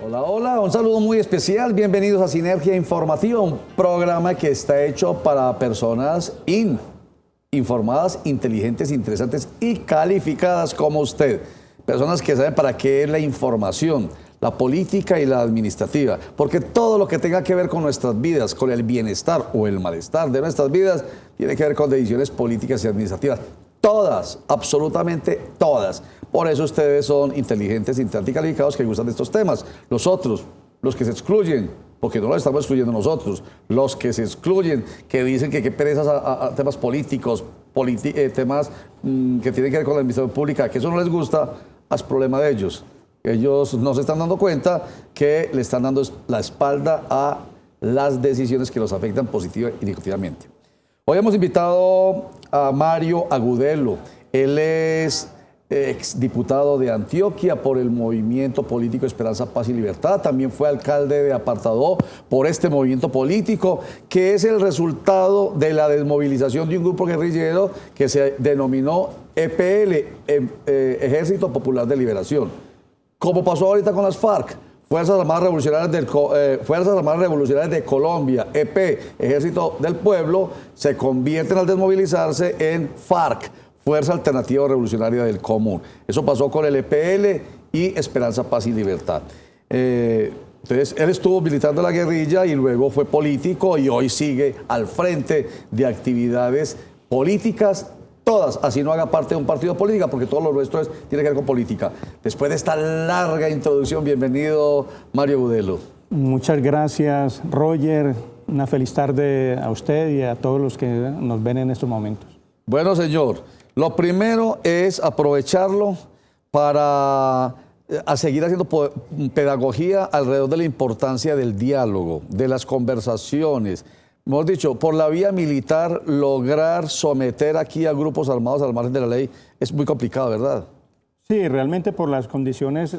Hola, hola, un saludo muy especial. Bienvenidos a Sinergia Informativa, un programa que está hecho para personas informadas, inteligentes, interesantes y calificadas como usted. Personas que saben para qué es la información, la política y la administrativa. Porque todo lo que tenga que ver con nuestras vidas, con el bienestar o el malestar de nuestras vidas, tiene que ver con decisiones políticas y administrativas. Todas, absolutamente todas. Por eso ustedes son inteligentes, interesantes y calificados que gustan de estos temas. Los otros, los que se excluyen, porque no los estamos excluyendo nosotros, los que se excluyen, que dicen que perezas a temas políticos, temas que tienen que ver con la administración pública, que eso no les gusta, es problema de ellos. Ellos no se están dando cuenta que le están dando la espalda a las decisiones que los afectan positiva y negativamente. Hoy hemos invitado a Mario Agudelo. Él es exdiputado de Antioquia por el movimiento político Esperanza, Paz y Libertad. También fue alcalde de Apartadó por este movimiento político, que es el resultado de la desmovilización de un grupo guerrillero que se denominó EPL, Ejército Popular de Liberación. Como pasó ahorita con las FARC, Fuerzas Armadas Revolucionarias de Colombia, EP, Ejército del Pueblo, se convierten al desmovilizarse en FARC, Fuerza Alternativa Revolucionaria del Común. Eso pasó con el EPL y Esperanza, Paz y Libertad. Entonces, él estuvo militando la guerrilla y luego fue político y hoy sigue al frente de actividades políticas, todas, así no haga parte de un partido político, porque todo lo nuestro tiene que ver con política. Después de esta larga introducción, bienvenido Mario Agudelo. Muchas gracias, Roger. Una feliz tarde a usted y a todos los que nos ven en estos momentos. Bueno, señor, lo primero es aprovecharlo para seguir haciendo pedagogía alrededor de la importancia del diálogo, de las conversaciones. Hemos dicho, por la vía militar, lograr someter aquí a grupos armados al margen de la ley es muy complicado, ¿verdad? Sí, realmente por las condiciones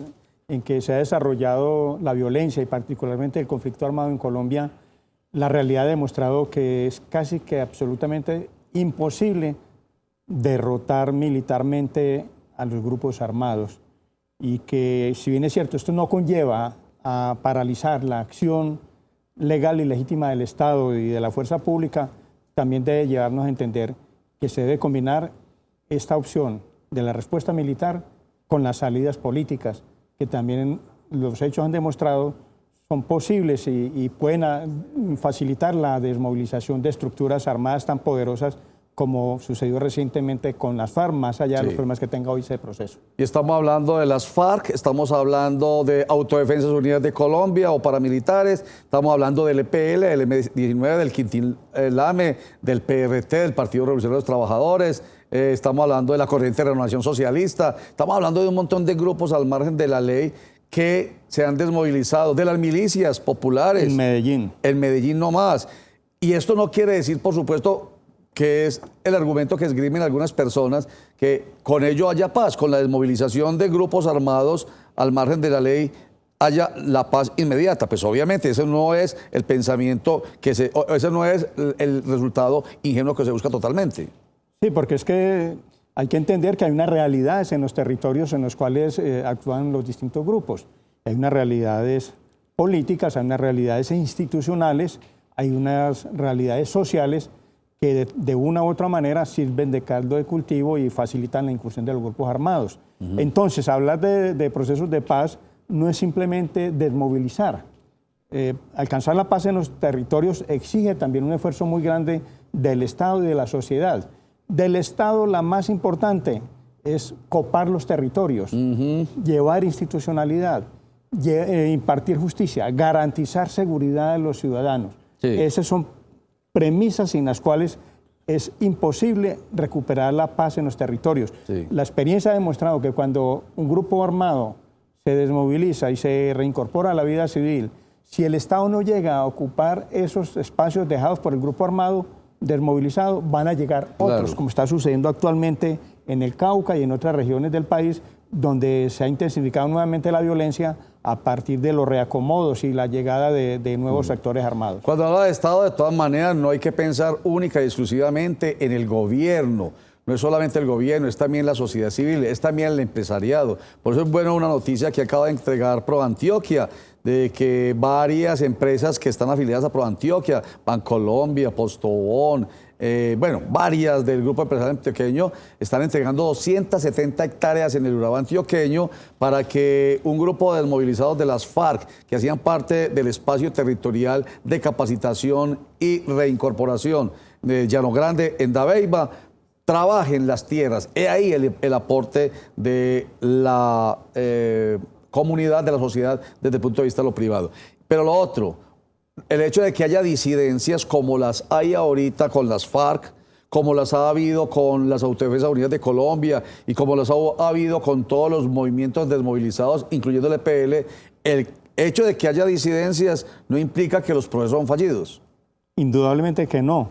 en que se ha desarrollado la violencia y particularmente el conflicto armado en Colombia, la realidad ha demostrado que es casi que absolutamente imposible derrotar militarmente a los grupos armados y que, si bien es cierto, esto no conlleva a paralizar la acción legal y legítima del Estado y de la fuerza pública, también debe llevarnos a entender que se debe combinar esta opción de la respuesta militar con las salidas políticas, que también los hechos han demostrado son posibles y pueden facilitar la desmovilización de estructuras armadas tan poderosas como sucedió recientemente con las FARC, más allá de los problemas que tenga hoy ese proceso. Y estamos hablando de las FARC, estamos hablando de Autodefensas Unidas de Colombia o paramilitares, estamos hablando del EPL, del M-19, del Quintil Lame, del PRT, del Partido Revolucionario de los Trabajadores, estamos hablando de la Corriente de Renovación Socialista, estamos hablando de un montón de grupos al margen de la ley que se han desmovilizado, de las milicias populares. En Medellín. En Medellín no más. Y esto no quiere decir, por supuesto, que es el argumento que esgrimen algunas personas, que con ello haya paz, con la desmovilización de grupos armados al margen de la ley haya la paz inmediata. Pues obviamente ese no es el pensamiento, ese no es el resultado ingenuo que se busca totalmente. Sí, porque es que hay que entender que hay unas realidades en los territorios en los cuales actúan los distintos grupos. Hay unas realidades políticas, hay unas realidades institucionales, hay unas realidades sociales que de una u otra manera sirven de caldo de cultivo y facilitan la incursión de los grupos armados. Entonces, hablar de procesos de paz no es simplemente desmovilizar. Alcanzar la paz en los territorios exige también un esfuerzo muy grande del Estado y de la sociedad. Del Estado, la más importante es copar los territorios, llevar institucionalidad, impartir justicia, garantizar seguridad de los ciudadanos. Sí. Esas son premisas sin las cuales es imposible recuperar la paz en los territorios. Sí. La experiencia ha demostrado que cuando un grupo armado se desmoviliza y se reincorpora a la vida civil, si el Estado no llega a ocupar esos espacios dejados por el grupo armado desmovilizado, van a llegar otros, claro, como está sucediendo actualmente en el Cauca y en otras regiones del país, donde se ha intensificado nuevamente la violencia a partir de los reacomodos y la llegada de nuevos actores armados. Cuando habla de Estado, de todas maneras, no hay que pensar única y exclusivamente en el gobierno. no es solamente el gobierno, es también la sociedad civil, es también el empresariado. Por eso es buena una noticia que acaba de entregar ProAntioquia, de que varias empresas que están afiliadas a ProAntioquia, Bancolombia, Postobón, varias del grupo empresarial antioqueño están entregando 270 hectáreas en el Urabá antioqueño para que un grupo de desmovilizados de las FARC, que hacían parte del espacio territorial de capacitación y reincorporación de Llano Grande en Dabeiba, trabajen las tierras. He ahí el aporte de la comunidad, de la sociedad, desde el punto de vista de lo privado. Pero lo otro, el hecho de que haya disidencias como las hay ahorita con las FARC, como las ha habido con las Autodefensas Unidas de Colombia y como las ha habido con todos los movimientos desmovilizados, incluyendo el EPL, el hecho de que haya disidencias no implica que los procesos son fallidos. Indudablemente que no,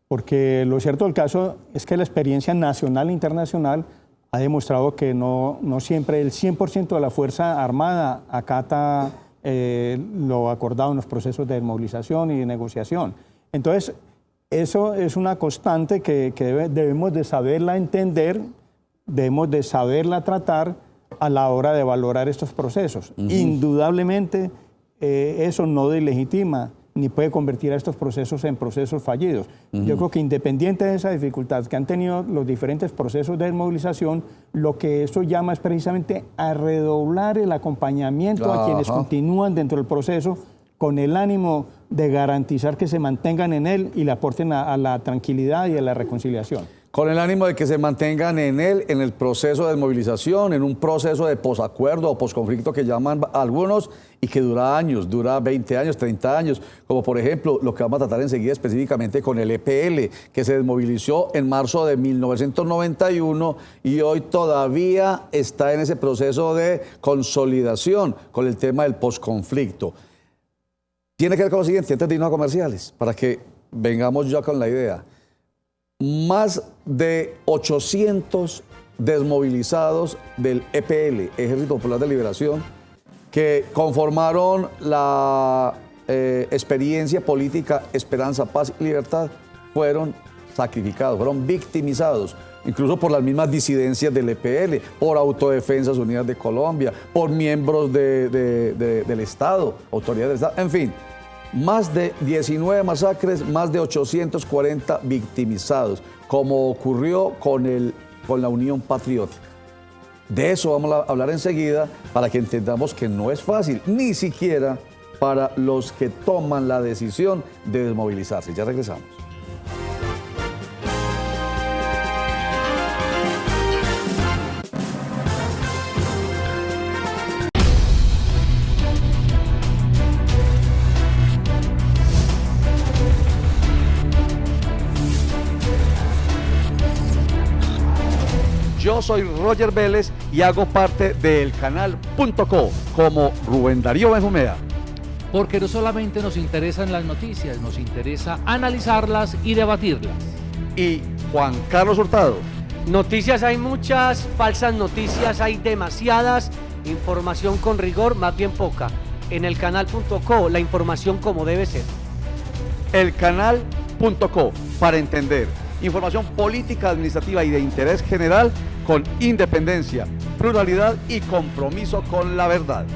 porque lo cierto del caso es que la experiencia nacional e internacional ha demostrado que no siempre el 100% de la Fuerza Armada acata lo acordado en los procesos de desmovilización y de negociación. Entonces, eso es una constante que debemos de saberla entender, debemos de saberla tratar a la hora de valorar estos procesos. Indudablemente, eso no deslegitima ni puede convertir a estos procesos en procesos fallidos. Yo creo que independiente de esa dificultad que han tenido los diferentes procesos de desmovilización, lo que eso llama es precisamente a redoblar el acompañamiento a quienes continúan dentro del proceso con el ánimo de garantizar que se mantengan en él y le aporten a la tranquilidad y a la reconciliación. Con el ánimo de que se mantengan en él, en el proceso de desmovilización, en un proceso de posacuerdo o posconflicto que llaman algunos y que dura años, dura 20 años, 30 años, como por ejemplo lo que vamos a tratar enseguida específicamente con el EPL, que se desmovilizó en marzo de 1991 y hoy todavía está en ese proceso de consolidación con el tema del posconflicto. Tiene que ver con lo siguiente, antes de irnos a comerciales, para que vengamos ya con la idea. Más de 800 desmovilizados del EPL, Ejército Popular de Liberación, que conformaron la experiencia política Esperanza, Paz y Libertad, fueron sacrificados, fueron victimizados, incluso por las mismas disidencias del EPL, por Autodefensas Unidas de Colombia, por miembros del Estado, autoridades del Estado, en fin. Más de 19 masacres, más de 840 victimizados, como ocurrió con la Unión Patriótica. De eso vamos a hablar enseguida para que entendamos que no es fácil, ni siquiera para los que toman la decisión de desmovilizarse. Ya regresamos. Yo soy Roger Vélez y hago parte del canal.co como Rubén Darío Benjumea. Porque no solamente nos interesan las noticias, nos interesa analizarlas y debatirlas. Y Juan Carlos Hurtado. Noticias hay muchas, falsas noticias hay demasiadas, información con rigor más bien poca. En el canal.co, la información como debe ser. El canal.co, para entender. Información política, administrativa y de interés general con independencia, pluralidad y compromiso con la verdad.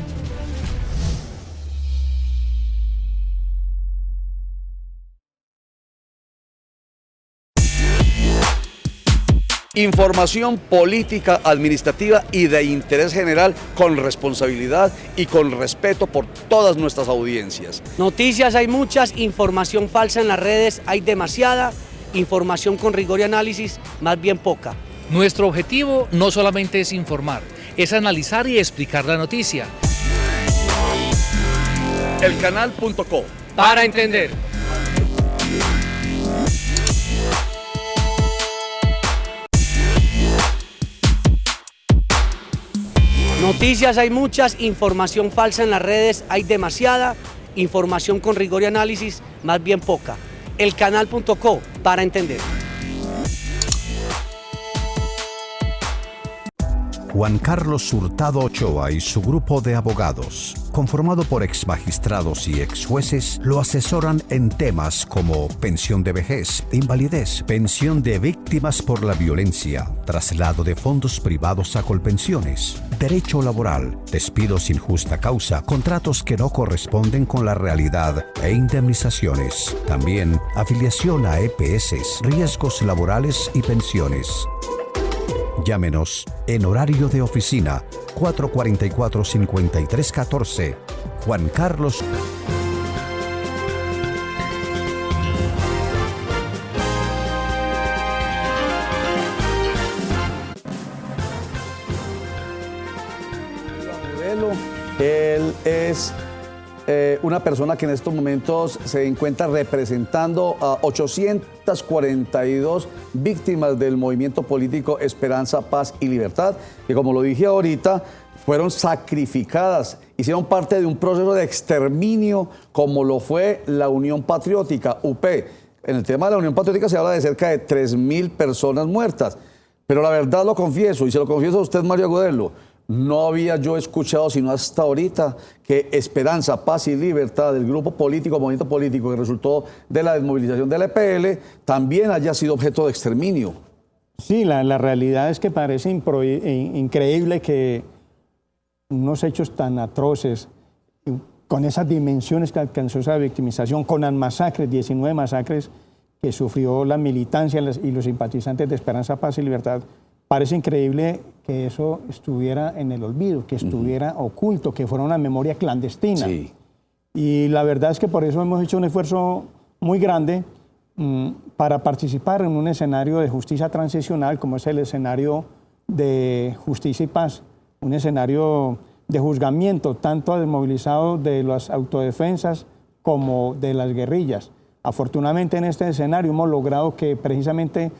Información política, administrativa y de interés general con responsabilidad y con respeto por todas nuestras audiencias. Noticias hay muchas, información falsa en las redes hay demasiada, información con rigor y análisis más bien poca. Nuestro objetivo no solamente es informar, es analizar y explicar la noticia. El canal.co, para entender. Noticias hay muchas, información falsa en las redes hay demasiada, información con rigor y análisis más bien poca. El canal.co, para entender. Juan Carlos Hurtado Ochoa y su grupo de abogados, conformado por exmagistrados y exjueces, lo asesoran en temas como pensión de vejez, invalidez, pensión de víctimas por la violencia, traslado de fondos privados a Colpensiones, derecho laboral, despidos sin justa causa, contratos que no corresponden con la realidad e indemnizaciones. También afiliación a EPS, riesgos laborales y pensiones. Llámenos en horario de oficina 444-5314. Juan Carlos. Él es una persona que en estos momentos se encuentra representando a 842 víctimas del movimiento político Esperanza, Paz y Libertad, que como lo dije ahorita, fueron sacrificadas, hicieron parte de un proceso de exterminio como lo fue la Unión Patriótica, UP. En el tema de la Unión Patriótica se habla de cerca de 3.000 personas muertas, pero la verdad lo confieso, y se lo confieso a usted, Mario Agudelo, no había yo escuchado, sino hasta ahorita, que Esperanza, Paz y Libertad, del grupo político, movimiento político que resultó de la desmovilización del EPL, también haya sido objeto de exterminio. Sí, la realidad es que parece increíble que unos hechos tan atroces, con esas dimensiones que alcanzó esa victimización, con las masacres, 19 masacres que sufrió la militancia y los simpatizantes de Esperanza, Paz y Libertad, parece increíble que eso estuviera en el olvido, que estuviera oculto, que fuera una memoria clandestina. Sí. Y la verdad es que por eso hemos hecho un esfuerzo muy grande para participar en un escenario de justicia transicional, como es el escenario de justicia y paz, un escenario de juzgamiento, tanto desmovilizado de las autodefensas como de las guerrillas. Afortunadamente en este escenario hemos logrado que precisamente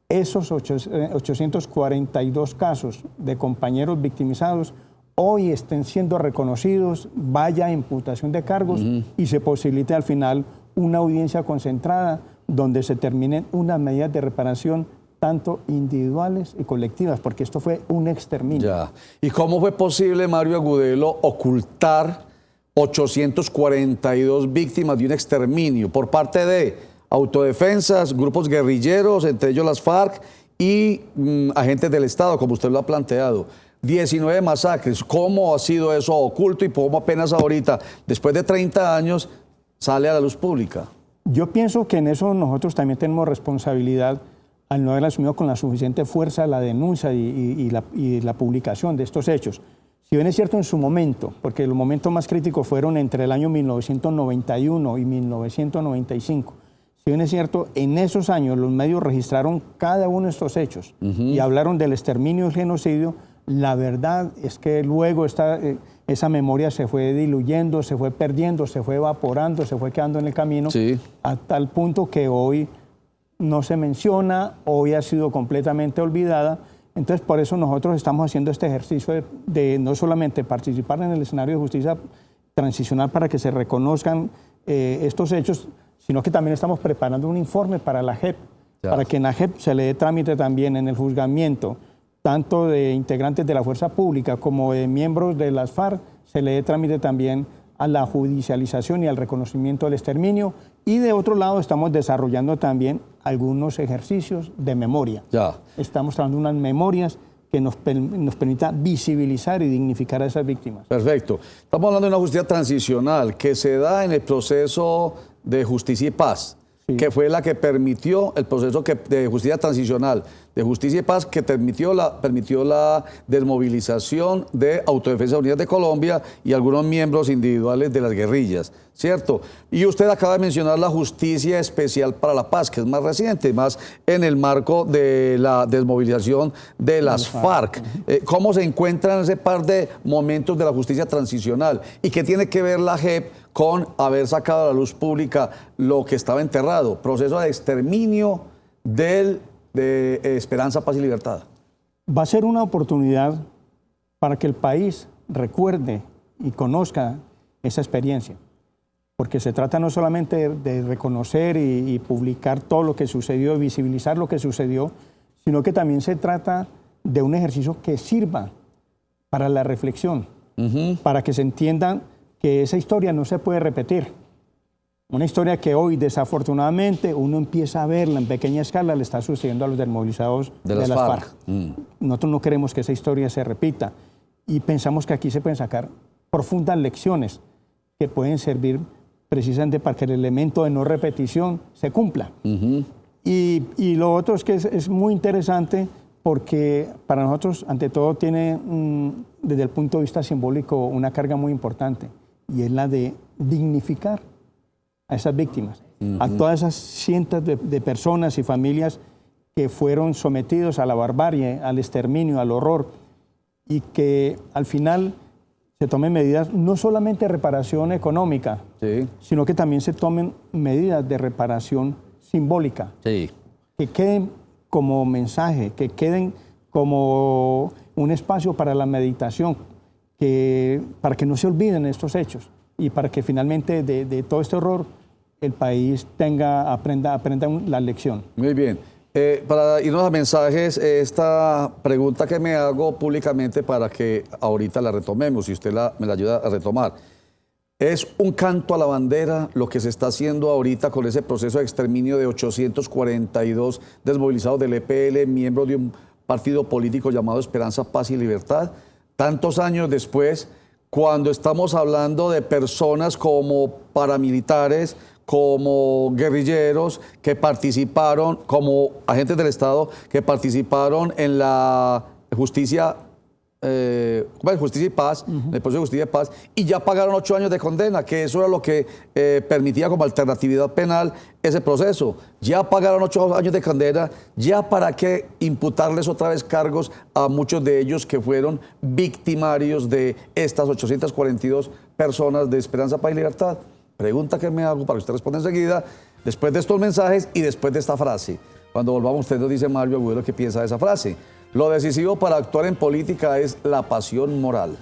esos 842 casos de compañeros victimizados hoy estén siendo reconocidos, vaya imputación de cargos y se posibilite al final una audiencia concentrada donde se terminen unas medidas de reparación tanto individuales y colectivas, porque esto fue un exterminio. Ya. ¿Y cómo fue posible, Mario Agudelo, ocultar 842 víctimas de un exterminio por parte de autodefensas, grupos guerrilleros, entre ellos las FARC y agentes del Estado, como usted lo ha planteado? 19 masacres. ¿Cómo ha sido eso oculto y cómo apenas ahorita, después de 30 años, sale a la luz pública? Yo pienso que en eso nosotros también tenemos responsabilidad al no haber asumido con la suficiente fuerza la denuncia y la publicación de estos hechos. Si bien es cierto en su momento, porque los momentos más críticos fueron entre el año 1991 y 1995, si bien es cierto, en esos años los medios registraron cada uno de estos hechos y hablaron del exterminio y el genocidio, la verdad es que luego esa memoria se fue diluyendo, se fue perdiendo, se fue evaporando, se fue quedando en el camino, a tal punto que hoy no se menciona, hoy ha sido completamente olvidada. Entonces, por eso nosotros estamos haciendo este ejercicio de no solamente participar en el escenario de justicia transicional para que se reconozcan estos hechos, sino que también estamos preparando un informe para la JEP, para que en la JEP se le dé trámite también en el juzgamiento, tanto de integrantes de la fuerza pública como de miembros de las FARC, se le dé trámite también a la judicialización y al reconocimiento del exterminio. Y de otro lado estamos desarrollando también algunos ejercicios de memoria. Estamos trabajando unas memorias que nos permita visibilizar y dignificar a esas víctimas. Perfecto. Estamos hablando de una justicia transicional que se da en el proceso de justicia y paz, que fue la que permitió el proceso de justicia transicional, de justicia y paz, que permitió la desmovilización de Autodefensas Unidas de Colombia y algunos miembros individuales de las guerrillas, ¿cierto? Y usted acaba de mencionar la Justicia Especial para la Paz, que es más reciente, más en el marco de la desmovilización de las FARC. ¿Cómo se encuentran ese par de momentos de la justicia transicional? ¿Y qué tiene que ver la JEP con haber sacado a la luz pública lo que estaba enterrado? Proceso de exterminio de Esperanza, Paz y Libertad. Va a ser una oportunidad para que el país recuerde y conozca esa experiencia, porque se trata no solamente de reconocer y publicar todo lo que sucedió, visibilizar lo que sucedió, sino que también se trata de un ejercicio que sirva para la reflexión, para que se entiendan que esa historia no se puede repetir. Una historia que hoy, desafortunadamente, uno empieza a verla en pequeña escala, le está sucediendo a los desmovilizados de las FARC. Nosotros no queremos que esa historia se repita y pensamos que aquí se pueden sacar profundas lecciones que pueden servir precisamente para que el elemento de no repetición se cumpla. Y lo otro es que es muy interesante porque para nosotros, ante todo, tiene, desde el punto de vista simbólico, una carga muy importante, y es la de dignificar a esas víctimas, a todas esas cientos de personas y familias que fueron sometidos a la barbarie, al exterminio, al horror, y que al final se tomen medidas no solamente de reparación económica, sino que también se tomen medidas de reparación simbólica, que queden como mensaje, que queden como un espacio para la meditación, para que no se olviden estos hechos y para que finalmente de todo este horror el país aprenda la lección. Muy bien. Para irnos a mensajes, esta pregunta que me hago públicamente para que ahorita la retomemos, y usted me la ayuda a retomar. ¿Es un canto a la bandera lo que se está haciendo ahorita con ese proceso de exterminio de 842 desmovilizados del EPL, miembros de un partido político llamado Esperanza, Paz y Libertad? Tantos años después, cuando estamos hablando de personas como paramilitares, como guerrilleros que participaron, como agentes del Estado que participaron en la justicia, justicia y paz, en el proceso de justicia y paz, y ya pagaron 8 años de condena, que eso era lo que permitía como alternatividad penal ese proceso. Ya pagaron 8 años de condena, ya para qué imputarles otra vez cargos a muchos de ellos que fueron victimarios de estas 842 personas de Esperanza, Paz y Libertad. Pregunta que me hago para que usted responda enseguida, después de estos mensajes y después de esta frase. Cuando volvamos, usted nos dice, Mario Agudelo, ¿qué piensa de esa frase? Lo decisivo para actuar en política es la pasión moral.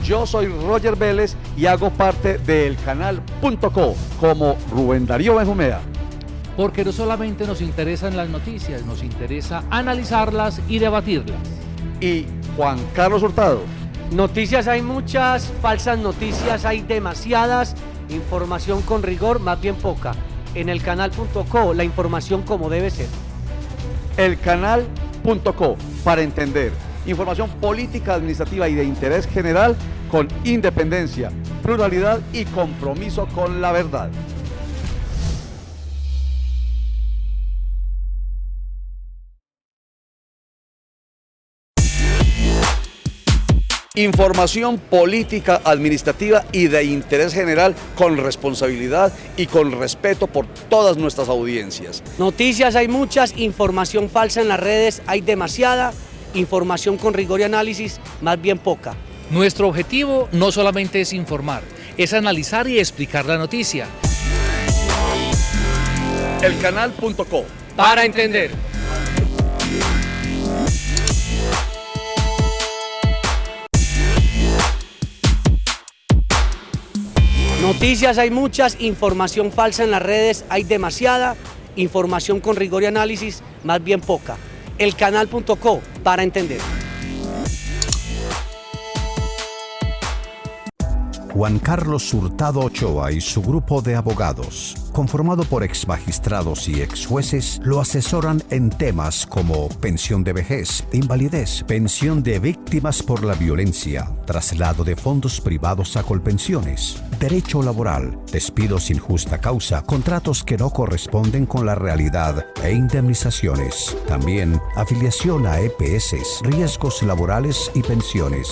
Yo soy Roger Vélez y hago parte del canal.co como Rubén Darío Benjumea. Porque no solamente nos interesan las noticias, nos interesa analizarlas y debatirlas. Y Juan Carlos Hurtado. Noticias hay muchas, falsas noticias hay demasiadas, información con rigor más bien poca. En el canal.co, la información como debe ser. El canal.co, para entender. Información política, administrativa y de interés general con independencia, pluralidad y compromiso con la verdad. Información política, administrativa y de interés general con responsabilidad y con respeto por todas nuestras audiencias. Noticias hay muchas, información falsa en las redes hay demasiada, información con rigor y análisis más bien poca. Nuestro objetivo no solamente es informar, es analizar y explicar la noticia. El canal.co, para entender. Noticias hay muchas, información falsa en las redes hay demasiada, información con rigor y análisis más bien poca. El canal.co, para entender. Juan Carlos Hurtado Ochoa y su grupo de abogados, conformado por exmagistrados y exjueces, lo asesoran en temas como pensión de vejez, invalidez, pensión de víctimas por la violencia, traslado de fondos privados a Colpensiones, derecho laboral, despidos sin justa causa, contratos que no corresponden con la realidad e indemnizaciones. También afiliación a EPS, riesgos laborales y pensiones.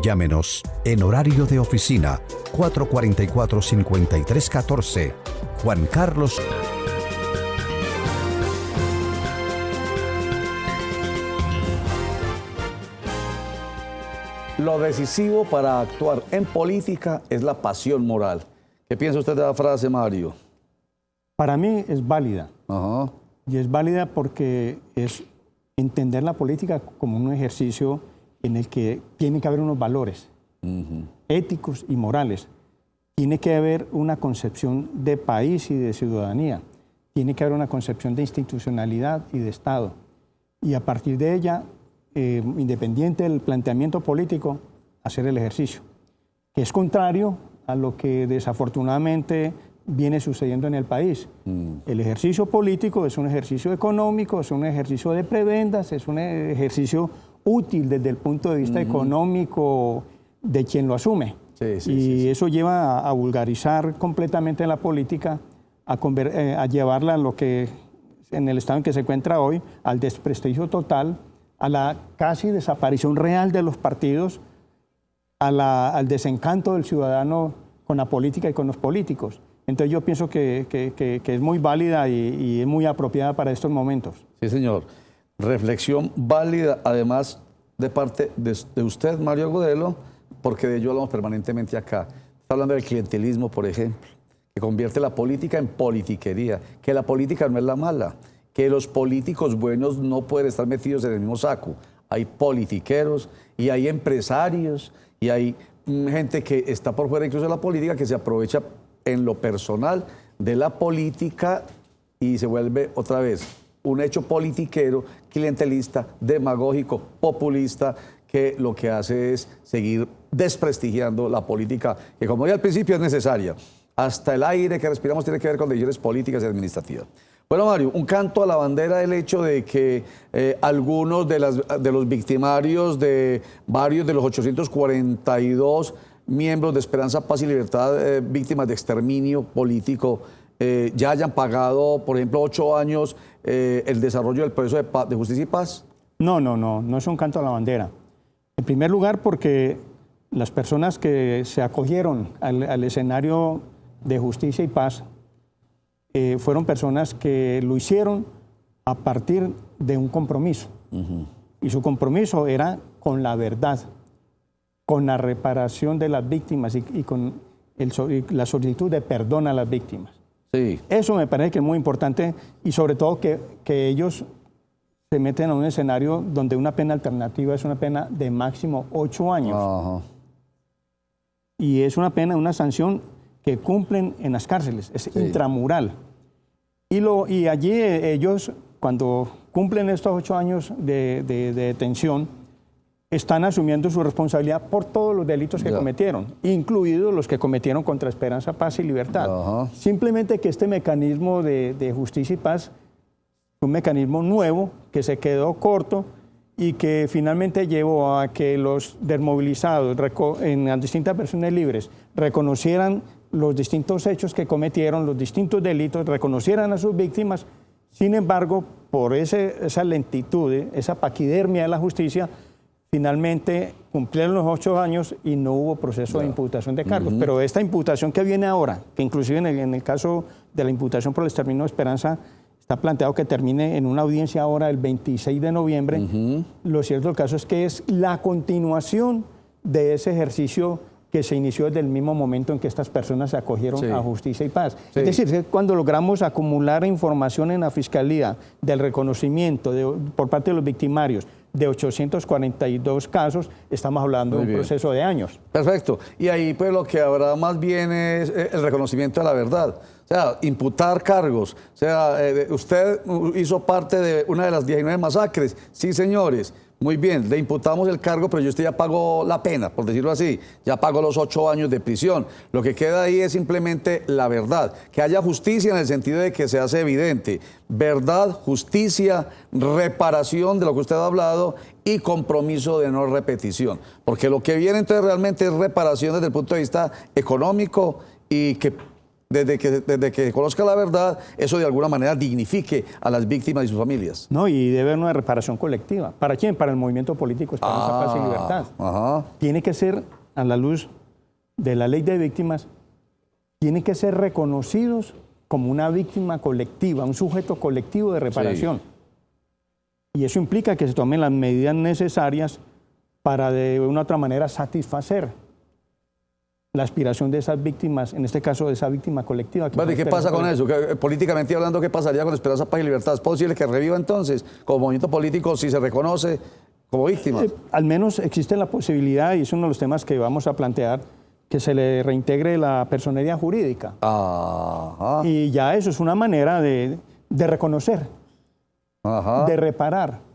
Llámenos en horario de oficina 444-5314. Juan Carlos. Lo decisivo para actuar en política es la pasión moral. ¿Qué piensa usted de la frase, Mario? Para mí es válida. Ajá. Y es válida porque es entender la política como un ejercicio en el que tiene que haber unos valores éticos y morales. Tiene que haber una concepción de país y de ciudadanía. Tiene que haber una concepción de institucionalidad y de Estado. Y a partir de ella, independiente del planteamiento político, hacer el ejercicio, que es contrario a lo que desafortunadamente viene sucediendo en el país. El ejercicio político es un ejercicio económico, es un ejercicio de prebendas, es un ejercicio útil desde el punto de vista económico de quien lo asume. Eso lleva a vulgarizar completamente la política, a llevarla a lo que en el estado en que se encuentra hoy, al desprestigio total, a la casi desaparición real de los partidos, al desencanto del ciudadano con la política y con los políticos. Entonces yo pienso que es muy válida y es muy apropiada para estos momentos. Sí, señor. Reflexión válida, además, de parte de usted, Mario Agudelo, porque de ello hablamos permanentemente acá. Está hablando del clientelismo, por ejemplo, que convierte la política en politiquería, que la política no es la mala, que los políticos buenos no pueden estar metidos en el mismo saco. Hay politiqueros y hay empresarios y hay gente que está por fuera incluso de la política, que se aprovecha en lo personal de la política y se vuelve otra vez un hecho politiquero, clientelista, demagógico, populista, que lo que hace es seguir desprestigiando la política, que como dije al principio es necesaria. Hasta el aire que respiramos tiene que ver con decisiones políticas y administrativas. Bueno, Mario, un canto a la bandera del hecho de que algunos de los victimarios de varios de los 842 miembros de Esperanza, Paz y Libertad, víctimas de exterminio político, ya hayan pagado, por ejemplo, 8 años el desarrollo del proceso de justicia y paz? No es un canto a la bandera. En primer lugar, porque las personas que se acogieron al escenario de justicia y paz fueron personas que lo hicieron a partir de un compromiso. Y su compromiso era con la verdad, con la reparación de las víctimas y con la solicitud de perdón a las víctimas. Sí. Eso me parece que es muy importante y sobre todo que ellos se meten a un escenario donde una pena alternativa es una pena de máximo 8 años. Ajá. Y es una pena, una sanción que cumplen en las cárceles, es intramural. Y allí ellos, cuando cumplen estos 8 años de detención, están asumiendo su responsabilidad por todos los delitos que cometieron, incluidos los que cometieron contra Esperanza, Paz y Libertad. Ajá. Simplemente que este mecanismo de justicia y paz es un mecanismo nuevo que se quedó corto y que finalmente llevó a que los desmovilizados en las distintas versiones libres reconocieran los distintos hechos que cometieron, los distintos delitos, reconocieran a sus víctimas. Sin embargo, por esa lentitud, esa paquidermia de la justicia, finalmente cumplieron los 8 años y no hubo proceso de imputación de cargos. Pero esta imputación que viene ahora, que inclusive en el caso de la imputación por el exterminio de Esperanza, está planteado que termine en una audiencia ahora el 26 de noviembre. Lo cierto del caso es que es la continuación de ese ejercicio que se inició desde el mismo momento en que estas personas se acogieron a justicia y paz. Es decir, cuando logramos acumular información en la Fiscalía del reconocimiento por parte de los victimarios de 842 casos, estamos hablando de un proceso de años. Perfecto. Y ahí pues lo que habrá más bien es el reconocimiento de la verdad. O sea, imputar cargos. O sea, usted hizo parte de una de las 19 masacres. Sí, señores. Muy bien, le imputamos el cargo, pero usted ya pagó la pena, por decirlo así. Ya pagó los 8 años de prisión. Lo que queda ahí es simplemente la verdad. Que haya justicia en el sentido de que se hace evidente. Verdad, justicia, reparación de lo que usted ha hablado y compromiso de no repetición. Porque lo que viene entonces realmente es reparación desde el punto de vista económico y que desde que conozca la verdad, eso de alguna manera dignifique a las víctimas y sus familias. No, y debe haber una reparación colectiva. ¿Para quién? Para el movimiento político Esperanza, Paz y Libertad. Ajá. Tiene que ser, a la luz de la ley de víctimas, tienen que ser reconocidos como una víctima colectiva, un sujeto colectivo de reparación. Y eso implica que se tomen las medidas necesarias para de una u otra manera satisfacer la aspiración de esas víctimas, en este caso de esa víctima colectiva. Bueno, ¿y qué pasa con eso? Políticamente hablando, ¿qué pasaría con Esperanza, Paz y Libertad? ¿Es posible que reviva entonces como movimiento político si se reconoce como víctima? Al menos existe la posibilidad, y es uno de los temas que vamos a plantear, que se le reintegre la personería jurídica. Ajá. Y ya eso es una manera de reconocer, Ajá. de reparar,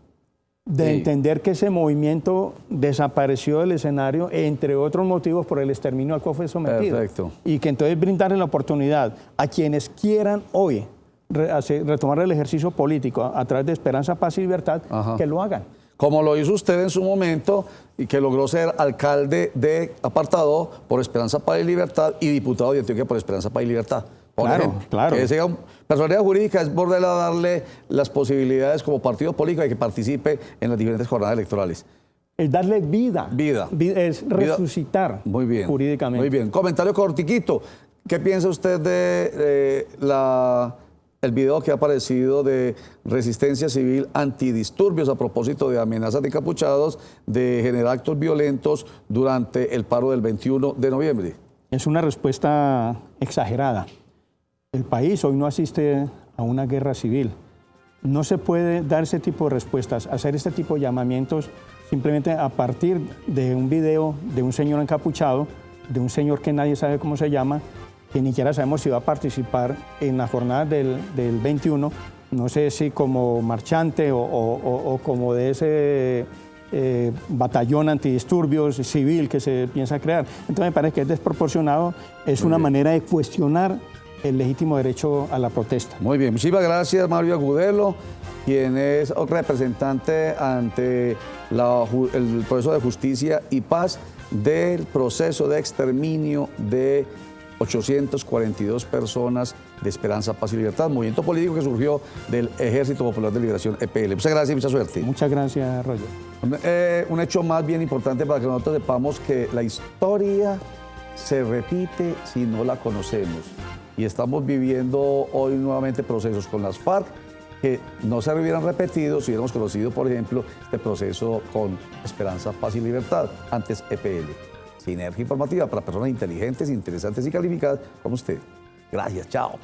de Sí. entender que ese movimiento desapareció del escenario, entre otros motivos, por el exterminio al cual fue sometido. Perfecto. Y que entonces brindarle la oportunidad a quienes quieran hoy retomar el ejercicio político a través de Esperanza, Paz y Libertad, Ajá. que lo hagan. Como lo hizo usted en su momento y que logró ser alcalde de Apartado por Esperanza, Paz y Libertad y diputado de Antioquia por Esperanza, Paz y Libertad. Por Claro, ejemplo, claro. Que sea personalidad jurídica es borderla darle las posibilidades como partido político de que participe en las diferentes jornadas electorales. Es darle vida. Vida. Es resucitar Muy bien. jurídicamente. Muy bien. Comentario cortiquito. ¿Qué piensa usted de el video que ha aparecido de resistencia civil antidisturbios a propósito de amenazas de encapuchados de generar actos violentos durante el paro del 21 de noviembre? Es una respuesta exagerada. El país hoy no asiste a una guerra civil. No se puede dar ese tipo de respuestas, hacer este tipo de llamamientos simplemente a partir de un video de un señor encapuchado, de un señor que nadie sabe cómo se llama, que ni siquiera sabemos si va a participar en la jornada del 21, no sé si como marchante o como de ese batallón antidisturbios civil que se piensa crear. Entonces me parece que es desproporcionado, es una manera de cuestionar el legítimo derecho a la protesta. Muy bien, muchísimas gracias Mario Agudelo, quien es representante ante el proceso de justicia y paz del proceso de exterminio de 842 personas de Esperanza, Paz y Libertad, movimiento político que surgió del Ejército Popular de Liberación, EPL. Muchas gracias y mucha suerte. Muchas gracias, Roger. Un hecho más bien importante para que nosotros sepamos que la historia se repite si no la conocemos. Y estamos viviendo hoy nuevamente procesos con las FARC que no se hubieran repetido si hubiéramos conocido, por ejemplo, este proceso con Esperanza, Paz y Libertad, antes EPL. Sinergia informativa para personas inteligentes, interesantes y calificadas como usted. Gracias, chao.